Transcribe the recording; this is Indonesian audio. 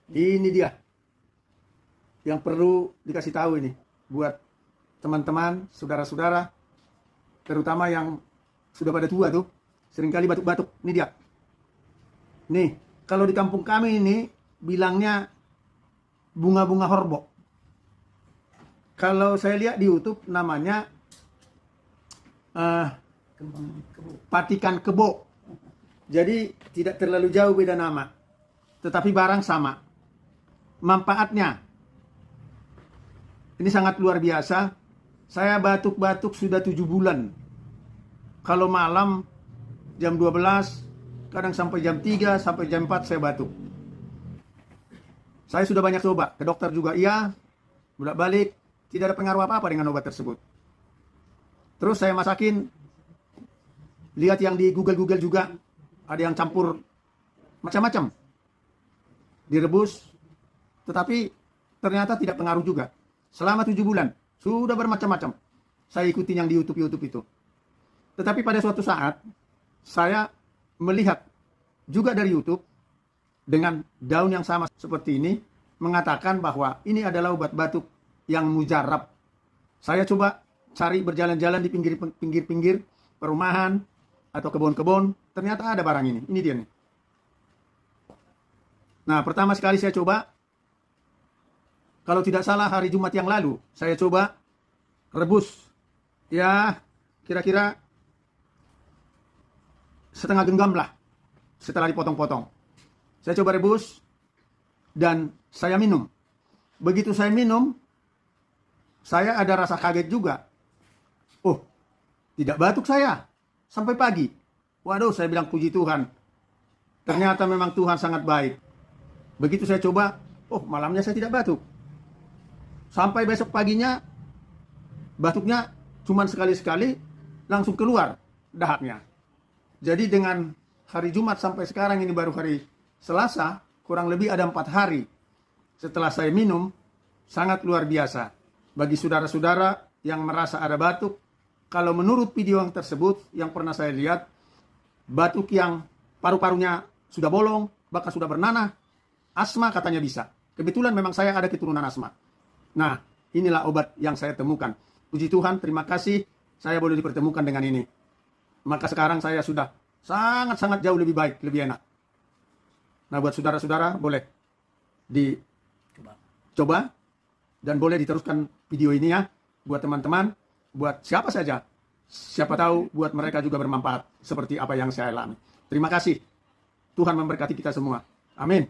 Ini dia yang perlu dikasih tahu ini buat teman-teman, saudara-saudara, terutama yang sudah pada tua tuh, seringkali batuk-batuk. Ini dia. Nih, kalau di kampung kami ini bilangnya bunga-bunga horbo. Kalau saya lihat di YouTube namanya patikan kebo. Jadi tidak terlalu jauh beda nama, tetapi barang sama. Manfaatnya ini sangat luar biasa. Saya batuk-batuk sudah 7 bulan. Kalau malam jam 12, kadang sampai jam 3, sampai jam 4 saya batuk. Saya sudah banyak coba, ke dokter juga iya, bolak-balik, tidak ada pengaruh apa-apa dengan obat tersebut. Terus saya masakin, lihat yang di Google juga, ada yang campur macam-macam. Direbus, tetapi ternyata tidak pengaruh juga. Selama 7 bulan, sudah bermacam-macam. Saya ikutin yang di YouTube itu. Tetapi pada suatu saat, saya melihat juga dari YouTube, dengan daun yang sama seperti ini, mengatakan bahwa ini adalah obat batuk yang mujarab. Saya coba cari berjalan-jalan di pinggir-pinggir perumahan, atau kebun-kebun, ternyata ada barang ini. Ini dia nih. Nah, pertama sekali saya coba, kalau tidak salah hari Jumat yang lalu, saya coba rebus. Ya, kira-kira setengah genggam lah, setelah dipotong-potong. Saya coba rebus, dan saya minum. Begitu saya minum, saya ada rasa kaget juga. Oh, tidak batuk saya. Sampai pagi. Waduh, saya bilang puji Tuhan. Ternyata memang Tuhan sangat baik. Begitu saya coba, oh malamnya saya tidak batuk. Sampai besok paginya, batuknya cuma sekali-sekali, langsung keluar dahaknya. Jadi dengan hari Jumat sampai sekarang ini baru hari Selasa, kurang lebih ada 4 hari setelah saya minum, sangat luar biasa. Bagi saudara-saudara yang merasa ada batuk, kalau menurut video yang tersebut, yang pernah saya lihat, batuk yang paru-parunya sudah bolong, bahkan sudah bernanah, asma katanya bisa. Kebetulan memang saya ada keturunan asma. Nah, inilah obat yang saya temukan. Puji Tuhan, terima kasih saya boleh dipertemukan dengan ini. Maka sekarang saya sudah sangat-sangat jauh lebih baik, lebih enak. Nah, buat saudara-saudara boleh dicoba dan boleh diteruskan video ini ya. Buat teman-teman, buat siapa saja. Siapa tahu buat mereka juga bermanfaat seperti apa yang saya alami. Terima kasih. Tuhan memberkati kita semua. Amin.